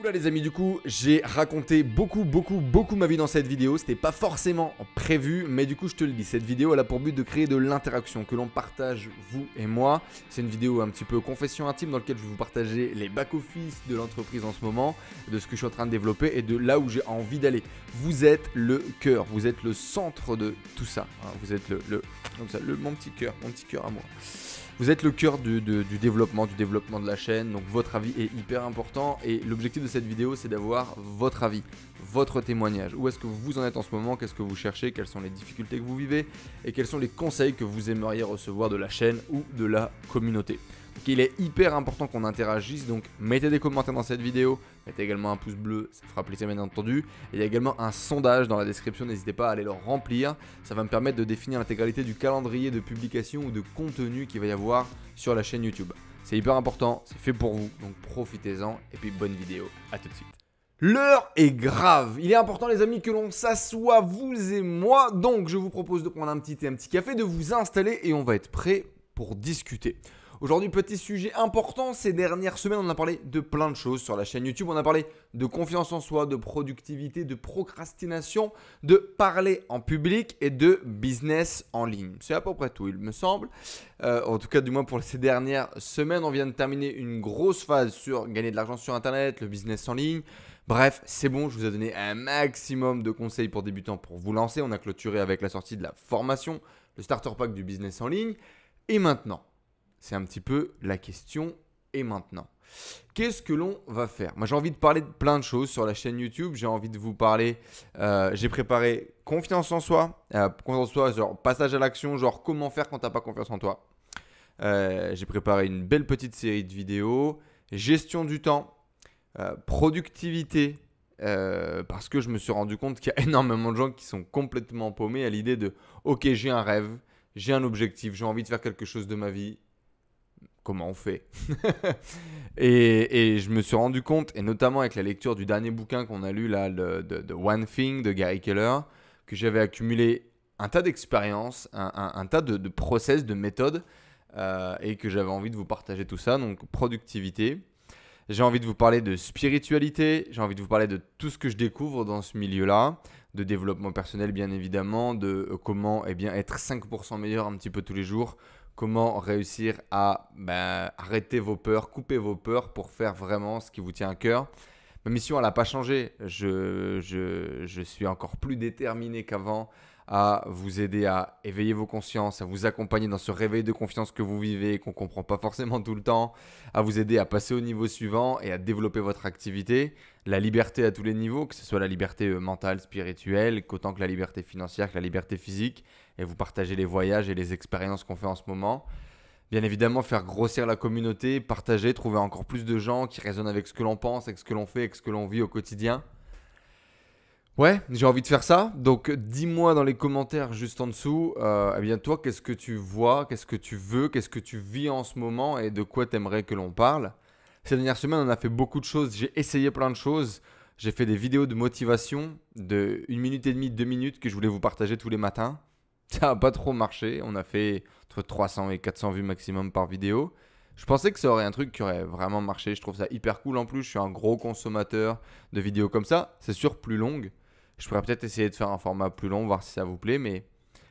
Oula les amis, du coup j'ai raconté beaucoup ma vie dans cette vidéo. C'était pas forcément prévu, mais du coup je te le dis, cette vidéo elle a pour but de créer de l'interaction, que l'on partage vous et moi. C'est une vidéo un petit peu confession intime dans laquelle je vais vous partager les back-office de l'entreprise en ce moment, de ce que je suis en train de développer et de là où j'ai envie d'aller. Vous êtes le cœur, vous êtes le centre de tout ça, hein. Vous êtes mon petit cœur à moi. Vous êtes le cœur du développement de la chaîne, donc votre avis est hyper important et l'objectif de cette vidéo c'est d'avoir votre avis, votre témoignage. Où est-ce que vous en êtes en ce moment, qu'est-ce que vous cherchez, quelles sont les difficultés que vous vivez et quels sont les conseils que vous aimeriez recevoir de la chaîne ou de la communauté. Donc, il est hyper important qu'on interagisse, donc mettez des commentaires dans cette vidéo, mettez également un pouce bleu, ça fera plaisir bien entendu. Et il y a également un sondage dans la description, n'hésitez pas à aller le remplir, ça va me permettre de définir l'intégralité du calendrier de publication ou de contenu qu'il va y avoir sur la chaîne YouTube. C'est hyper important, c'est fait pour vous, donc profitez-en et puis bonne vidéo, à tout de suite. L'heure est grave, il est important les amis que l'on s'assoie, vous et moi, donc je vous propose de prendre un petit thé, un petit café, de vous installer et on va être prêt pour discuter. Aujourd'hui, petit sujet important, ces dernières semaines, on a parlé de plein de choses sur la chaîne YouTube. On a parlé de confiance en soi, de productivité, de procrastination, de parler en public et de business en ligne. C'est à peu près tout, il me semble. En tout cas, du moins pour ces dernières semaines, on vient de terminer une grosse phase sur gagner de l'argent sur Internet, le business en ligne. Bref, c'est bon, je vous ai donné un maximum de conseils pour débutants pour vous lancer. On a clôturé avec la sortie de la formation, le starter pack du business en ligne. Et maintenant, c'est un petit peu la question. Et maintenant, qu'est-ce que l'on va faire? Moi, j'ai envie de parler de plein de choses sur la chaîne YouTube. J'ai envie de vous parler. J'ai préparé confiance en soi. Genre passage à l'action, genre comment faire quand tu n'as pas confiance en toi. J'ai préparé une belle petite série de vidéos. Gestion du temps, productivité. Parce que je me suis rendu compte qu'il y a énormément de gens qui sont complètement paumés à l'idée de « Ok, j'ai un rêve, j'ai un objectif, j'ai envie de faire quelque chose de ma vie. » Comment on fait? et je me suis rendu compte, et notamment avec la lecture du dernier bouquin qu'on a lu, là, de One Thing de Gary Keller, que j'avais accumulé un tas d'expériences, un tas de process, de méthodes, et que j'avais envie de vous partager tout ça. Donc, productivité. J'ai envie de vous parler de spiritualité, j'ai envie de vous parler de tout ce que je découvre dans ce milieu-là, de développement personnel bien évidemment, de comment être 5% meilleur un petit peu tous les jours, comment réussir à arrêter vos peurs, couper vos peurs pour faire vraiment ce qui vous tient à cœur. Ma mission, elle n'a pas changé. Je suis encore plus déterminé qu'avant à vous aider à éveiller vos consciences, à vous accompagner dans ce réveil de confiance que vous vivez et qu'on ne comprend pas forcément tout le temps, à vous aider à passer au niveau suivant et à développer votre activité. La liberté à tous les niveaux, que ce soit la liberté mentale, spirituelle, qu'autant que la liberté financière, que la liberté physique, et vous partagez les voyages et les expériences qu'on fait en ce moment. Bien évidemment, faire grossir la communauté, partager, trouver encore plus de gens qui résonnent avec ce que l'on pense, avec ce que l'on fait, avec ce que l'on vit au quotidien. Ouais, j'ai envie de faire ça. Donc, dis-moi dans les commentaires juste en dessous, toi, qu'est-ce que tu vois, qu'est-ce que tu veux, qu'est-ce que tu vis en ce moment et de quoi tu aimerais que l'on parle. Ces dernières semaines, on a fait beaucoup de choses. J'ai essayé plein de choses. J'ai fait des vidéos de motivation de 1 minute et demie, 2 minutes que je voulais vous partager tous les matins. Ça n'a pas trop marché. On a fait entre 300 et 400 vues maximum par vidéo. Je pensais que ça aurait un truc qui aurait vraiment marché. Je trouve ça hyper cool en plus. Je suis un gros consommateur de vidéos comme ça. C'est sûr, plus longues. Je pourrais peut-être essayer de faire un format plus long, voir si ça vous plaît. Mais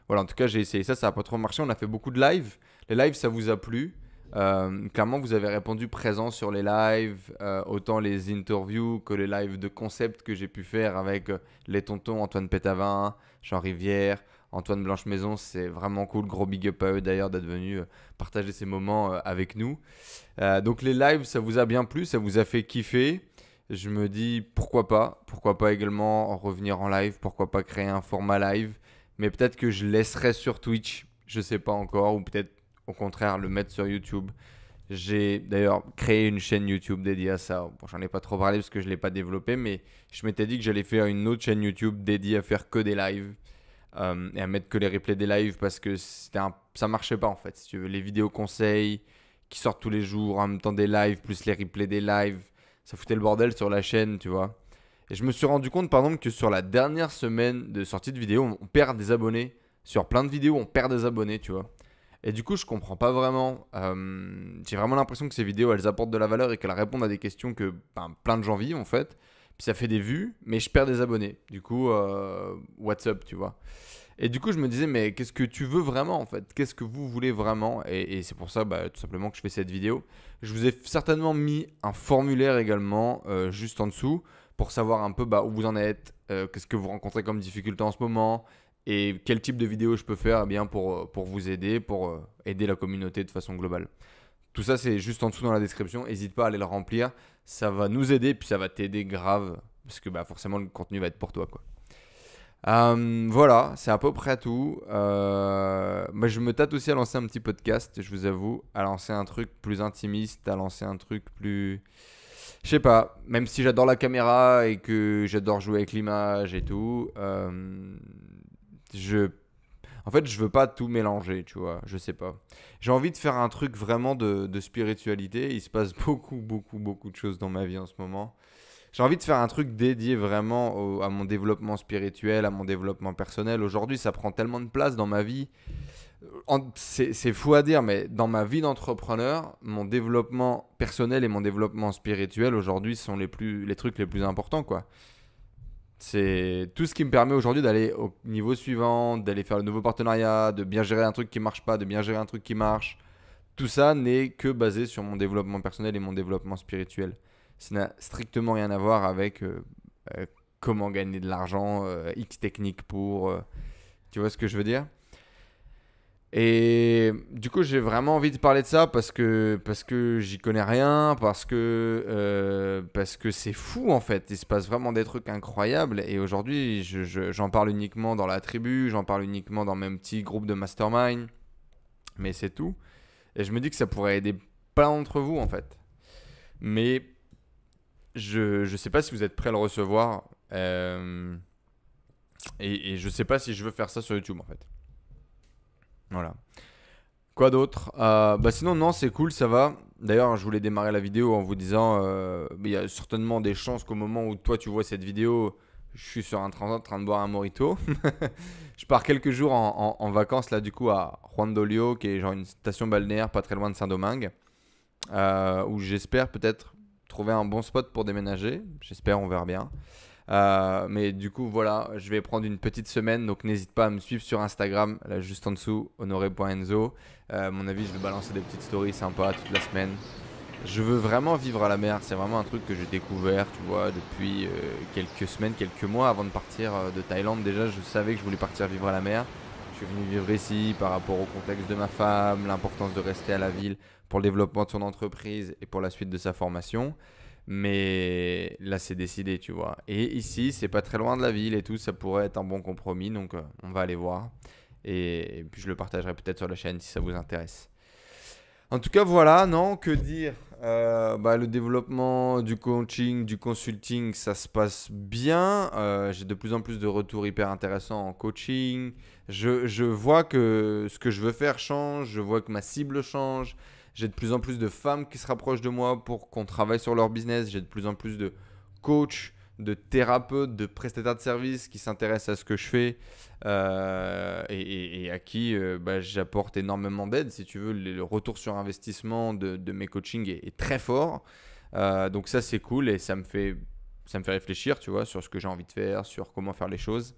voilà, en tout cas, j'ai essayé ça. Ça n'a pas trop marché. On a fait beaucoup de lives. Les lives, ça vous a plu. Clairement, vous avez répondu présent sur les lives, autant les interviews que les lives de concept que j'ai pu faire avec les tontons Antoine Pétavin, Jean Rivière, Antoine Blanche-Maison. C'est vraiment cool, gros big up à eux d'ailleurs d'être venus partager ces moments avec nous. Donc les lives, ça vous a bien plu, ça vous a fait kiffer. Je me dis pourquoi pas également revenir en live, pourquoi pas créer un format live, mais peut-être que je laisserai sur Twitch, je sais pas encore, ou peut-être au contraire le mettre sur YouTube. J'ai d'ailleurs créé une chaîne YouTube dédiée à ça. Bon, j'en ai pas trop parlé parce que je ne l'ai pas développé, mais je m'étais dit que j'allais faire une autre chaîne YouTube dédiée à faire que des lives et à mettre que les replays des lives parce que ça marchait pas en fait. Si tu veux, les vidéos conseils qui sortent tous les jours en même temps des lives plus les replays des lives, ça foutait le bordel sur la chaîne, tu vois. Et je me suis rendu compte par exemple que sur la dernière semaine de sortie de vidéo, on perd des abonnés. Sur plein de vidéos, on perd des abonnés, tu vois. Et du coup, je comprends pas vraiment. J'ai vraiment l'impression que ces vidéos, elles apportent de la valeur et qu'elles répondent à des questions que ben, plein de gens vivent en fait. Puis ça fait des vues, mais je perds des abonnés. Du coup, what's up, tu vois. Et du coup, je me disais, mais qu'est-ce que tu veux vraiment en fait? Qu'est-ce que vous voulez vraiment? Et c'est pour ça, bah, tout simplement, que je fais cette vidéo. Je vous ai certainement mis un formulaire également juste en dessous pour savoir un peu bah, où vous en êtes, qu'est-ce que vous rencontrez comme difficulté en ce moment et quel type de vidéo je peux faire eh bien, pour vous aider, pour aider la communauté de façon globale. Tout ça, c'est juste en dessous dans la description. N'hésite pas à aller le remplir. Ça va nous aider, puis ça va t'aider grave parce que bah, forcément, le contenu va être pour toi, quoi. Voilà, c'est à peu près tout. Moi, je me tâte aussi à lancer un petit podcast, je vous avoue, à lancer un truc plus intimiste, à lancer un truc plus... Je sais pas, même si j'adore la caméra et que j'adore jouer avec l'image et tout, je... En fait, je veux pas tout mélanger, tu vois, je sais pas. J'ai envie de faire un truc vraiment de spiritualité. Il se passe beaucoup de choses dans ma vie en ce moment. J'ai envie de faire un truc dédié vraiment à mon développement spirituel, à mon développement personnel. Aujourd'hui, ça prend tellement de place dans ma vie. C'est fou à dire, mais dans ma vie d'entrepreneur, mon développement personnel et mon développement spirituel aujourd'hui sont les trucs les plus importants, quoi. C'est tout ce qui me permet aujourd'hui d'aller au niveau suivant, d'aller faire le nouveau partenariat, de bien gérer un truc qui marche pas, de bien gérer un truc qui marche. Tout ça n'est que basé sur mon développement personnel et mon développement spirituel. Ça n'a strictement rien à voir avec euh, comment gagner de l'argent, X techniques pour... tu vois ce que je veux dire? Et du coup, j'ai vraiment envie de parler de ça parce que j'y connais rien, parce que c'est fou en fait. Il se passe vraiment des trucs incroyables. Et aujourd'hui, j'en parle uniquement dans la tribu, j'en parle uniquement dans mes petits groupes de mastermind. Mais c'est tout. Et je me dis que ça pourrait aider plein d'entre vous en fait. Mais je sais pas si vous êtes prêts à le recevoir. Et je sais pas si je veux faire ça sur YouTube en fait. Voilà. Quoi d'autre? Bah sinon non, c'est cool, ça va. D'ailleurs, je voulais démarrer la vidéo en vous disant, il y a certainement des chances qu'au moment où toi tu vois cette vidéo, je suis sur un train de boire un mojito. Je pars quelques jours en vacances là du coup à Juan Dolio, qui est genre une station balnéaire pas très loin de Saint-Domingue, où j'espère peut-être trouver un bon spot pour déménager. J'espère, on verra bien. Mais du coup, voilà, je vais prendre une petite semaine, donc n'hésite pas à me suivre sur Instagram, là juste en dessous, honoré.enzo. À mon avis, je vais balancer des petites stories sympas toute la semaine. Je veux vraiment vivre à la mer, c'est vraiment un truc que j'ai découvert, tu vois, depuis quelques semaines, quelques mois avant de partir de Thaïlande. Déjà, je savais que je voulais partir vivre à la mer. Je suis venu vivre ici par rapport au contexte de ma femme, l'importance de rester à la ville pour le développement de son entreprise et pour la suite de sa formation. Mais là, c'est décidé, tu vois. Et ici, c'est pas très loin de la ville et tout, ça pourrait être un bon compromis. Donc, on va aller voir. Et puis, je le partagerai peut-être sur la chaîne si ça vous intéresse. En tout cas, voilà, non, que dire? Bah, le développement du coaching, du consulting, ça se passe bien. J'ai de plus en plus de retours hyper intéressants en coaching. Je vois que ce que je veux faire change, je vois que ma cible change. J'ai de plus en plus de femmes qui se rapprochent de moi pour qu'on travaille sur leur business. J'ai de plus en plus de coachs, de thérapeutes, de prestataires de services qui s'intéressent à ce que je fais et à qui bah, j'apporte énormément d'aide. Si tu veux, le retour sur investissement de mes coachings est très fort. Donc ça, c'est cool et ça me fait réfléchir, tu vois, sur ce que j'ai envie de faire, sur comment faire les choses.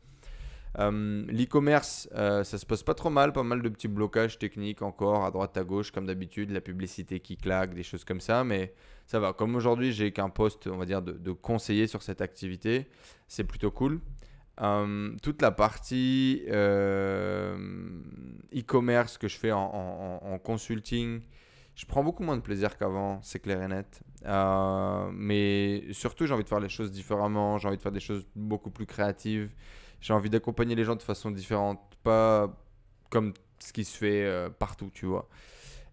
L'e-commerce, ça se passe pas trop mal, pas mal de petits blocages techniques encore à droite à gauche comme d'habitude, la publicité qui claque, des choses comme ça, mais ça va. Comme aujourd'hui, j'ai qu'un poste, on va dire, de conseiller sur cette activité, c'est plutôt cool. Toute la partie e-commerce que je fais en consulting, je prends beaucoup moins de plaisir qu'avant, c'est clair et net. Mais surtout, j'ai envie de faire les choses différemment, j'ai envie de faire des choses beaucoup plus créatives. J'ai envie d'accompagner les gens de façon différente, pas comme ce qui se fait partout, tu vois.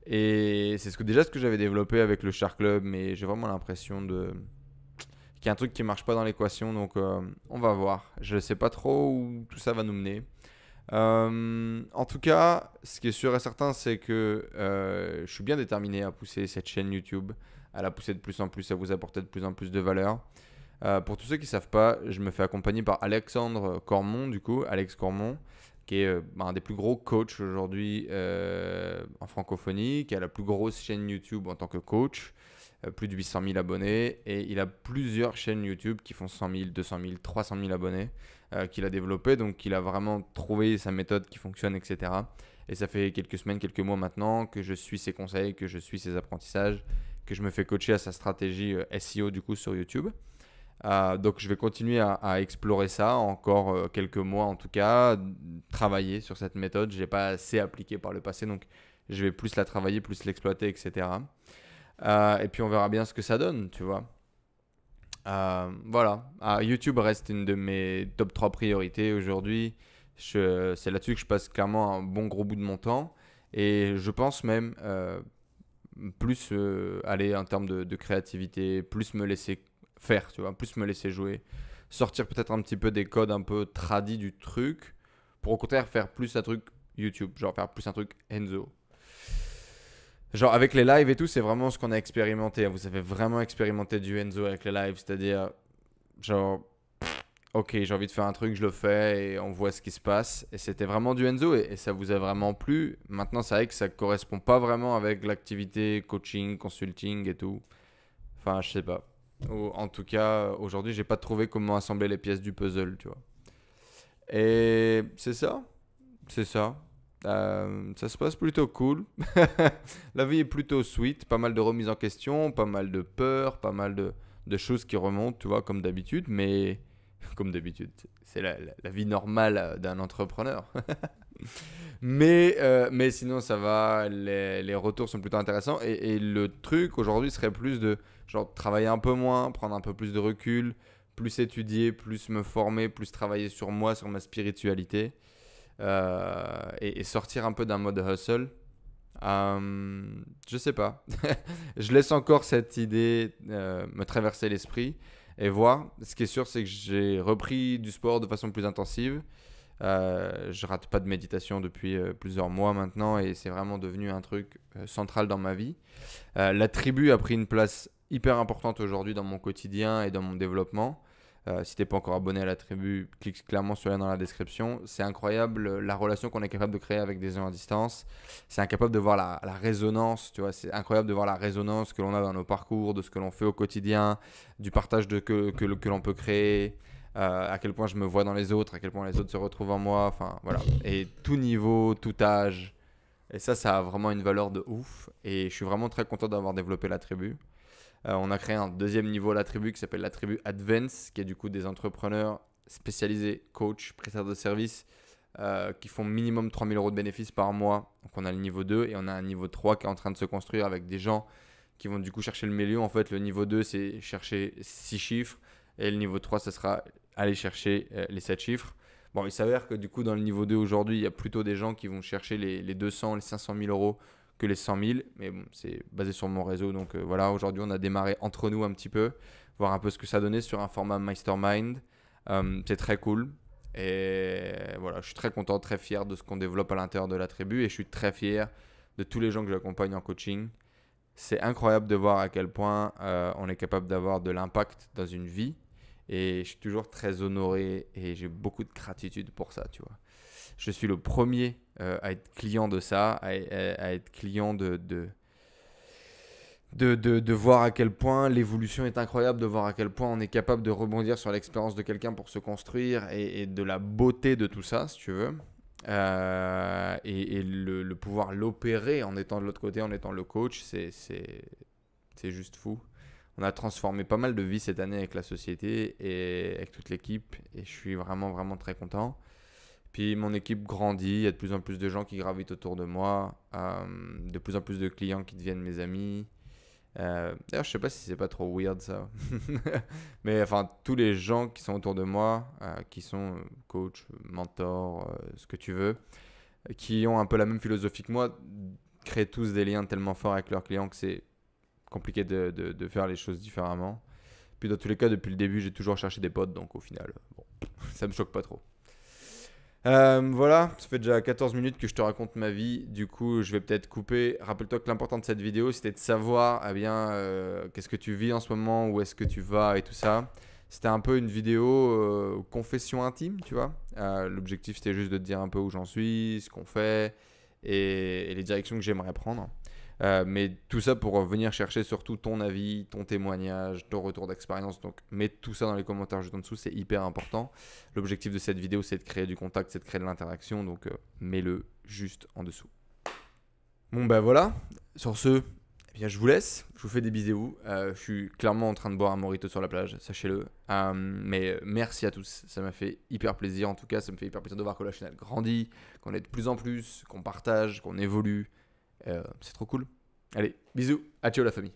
Et c'est déjà ce que j'avais développé avec le Shark Club, mais j'ai vraiment l'impression qu'il y a un truc qui marche pas dans l'équation, donc on va voir. Je ne sais pas trop où tout ça va nous mener. En tout cas, ce qui est sûr et certain, c'est que je suis bien déterminé à pousser cette chaîne YouTube, à la pousser de plus en plus, à vous apporter de plus en plus de valeur. Pour tous ceux qui ne savent pas, je me fais accompagner par Alexandre Cormon, du coup, Alex Cormon, qui est un des plus gros coachs aujourd'hui en francophonie, qui a la plus grosse chaîne YouTube en tant que coach, plus de 800 000 abonnés, et il a plusieurs chaînes YouTube qui font 100 000, 200 000, 300 000 abonnés qu'il a développé, donc il a vraiment trouvé sa méthode qui fonctionne, etc. Et ça fait quelques semaines, quelques mois maintenant que je suis ses conseils, que je suis ses apprentissages, que je me fais coacher à sa stratégie SEO du coup sur YouTube. Donc je vais continuer à explorer ça encore quelques mois en tout cas, travailler sur cette méthode. Je ne l'ai pas assez appliquée par le passé, donc je vais plus la travailler, plus l'exploiter, etc. Et puis on verra bien ce que ça donne, tu vois. Voilà. YouTube reste une de mes top 3 priorités aujourd'hui. C'est là-dessus que je passe clairement un bon gros bout de mon temps. Et je pense même plus aller en termes de créativité, plus me laisser faire, tu vois, plus me laisser jouer. Sortir peut-être un petit peu des codes un peu tradis du truc pour au contraire faire plus un truc YouTube, genre faire plus un truc Enzo. Genre avec les lives et tout, c'est vraiment ce qu'on a expérimenté. Vous avez vraiment expérimenté du Enzo avec les lives, c'est-à-dire genre ok, j'ai envie de faire un truc, je le fais et on voit ce qui se passe. Et c'était vraiment du Enzo et ça vous a vraiment plu. Maintenant, c'est vrai que ça correspond pas vraiment avec l'activité coaching, consulting et tout. Enfin, je sais pas. Ou, en tout cas, aujourd'hui, j'ai pas trouvé comment assembler les pièces du puzzle, tu vois. Et c'est ça. C'est ça. Ça se passe plutôt cool. La vie est plutôt sweet. Pas mal de remises en question, pas mal de peur, pas mal de choses qui remontent, tu vois, comme d'habitude. Mais comme d'habitude, c'est la vie normale d'un entrepreneur. Mais sinon, ça va. Les retours sont plutôt intéressants. Et le truc aujourd'hui serait plus de genre, travailler un peu moins, prendre un peu plus de recul, plus étudier, plus me former, plus travailler sur moi, sur ma spiritualité. Et sortir un peu d'un mode hustle. Je sais pas. Je laisse encore cette idée me traverser l'esprit et voir. Ce qui est sûr, c'est que j'ai repris du sport de façon plus intensive. Je rate pas de méditation depuis plusieurs mois maintenant et c'est vraiment devenu un truc central dans ma vie. La tribu a pris une place hyper importante aujourd'hui dans mon quotidien et dans mon développement. Si t'es pas encore abonné à la tribu, clique clairement sur le lien dans la description. C'est incroyable la relation qu'on est capable de créer avec des gens à distance. C'est incapable de voir la résonance, tu vois. C'est incroyable de voir la résonance que l'on a dans nos parcours, de ce que l'on fait au quotidien, du partage que l'on peut créer, à quel point je me vois dans les autres, à quel point les autres se retrouvent en moi. Enfin, voilà. Et tout niveau, tout âge. Et ça a vraiment une valeur de ouf. Et je suis vraiment très content d'avoir développé la tribu. On a créé un deuxième niveau à la tribu qui s'appelle la tribu Advance, qui est du coup des entrepreneurs spécialisés, coachs, prestataires de services, qui font minimum 3 000 € de bénéfices par mois. Donc on a le niveau 2 et on a un niveau 3 qui est en train de se construire avec des gens qui vont du coup chercher le milieu. En fait, le niveau 2, c'est chercher 6 chiffres et le niveau 3, ce sera aller chercher les 7 chiffres. Bon, il s'avère que du coup, dans le niveau 2 aujourd'hui, il y a plutôt des gens qui vont chercher les 200, les 500 000 € que les 100 000. Mais bon, c'est basé sur mon réseau. Donc voilà, aujourd'hui, on a démarré entre nous un petit peu, voir un peu ce que ça donnait sur un format mastermind. C'est très cool. Et voilà, je suis très content, très fier de ce qu'on développe à l'intérieur de la tribu. Et je suis très fier de tous les gens que j'accompagne en coaching. C'est incroyable de voir à quel point on est capable d'avoir de l'impact dans une vie. Et je suis toujours très honoré et j'ai beaucoup de gratitude pour ça, tu vois. Je suis le premier à être client de ça, à être client de voir à quel point l'évolution est incroyable, de voir à quel point on est capable de rebondir sur l'expérience de quelqu'un pour se construire et de la beauté de tout ça, si tu veux. Et le pouvoir l'opérer en étant de l'autre côté, en étant le coach, c'est juste fou. On a transformé pas mal de vies cette année avec la société et avec toute l'équipe et je suis vraiment, vraiment très content. Puis mon équipe grandit, il y a de plus en plus de gens qui gravitent autour de moi, de plus en plus de clients qui deviennent mes amis. D'ailleurs, je sais pas si c'est pas trop weird ça. Mais enfin, tous les gens qui sont autour de moi, qui sont coach, mentor, ce que tu veux, qui ont un peu la même philosophie que moi, créent tous des liens tellement forts avec leurs clients que c'est compliqué de faire les choses différemment. Puis dans tous les cas, depuis le début, j'ai toujours cherché des potes, donc au final, bon, ça me choque pas trop. Voilà, ça fait déjà 14 minutes que je te raconte ma vie. Du coup, je vais peut-être couper. Rappelle-toi que l'important de cette vidéo, c'était de savoir qu'est-ce que tu vis en ce moment, où est-ce que tu vas et tout ça. C'était un peu une vidéo confession intime, tu vois. L'objectif, c'était juste de te dire un peu où j'en suis, ce qu'on fait et les directions que j'aimerais prendre. Mais tout ça pour venir chercher surtout ton avis, ton témoignage, ton retour d'expérience. Donc, mets tout ça dans les commentaires juste en dessous, c'est hyper important. L'objectif de cette vidéo, c'est de créer du contact, c'est de créer de l'interaction. Donc, mets-le juste en dessous. Bon, ben voilà. Sur ce, eh bien, je vous laisse. Je vous fais des bisous. Je suis clairement en train de boire un mojito sur la plage, sachez-le. Mais merci à tous. Ça m'a fait hyper plaisir. En tout cas, ça me fait hyper plaisir de voir que la chaîne elle grandit, qu'on est de plus en plus, qu'on partage, qu'on évolue. C'est trop cool. Allez, bisous. À ciao la famille.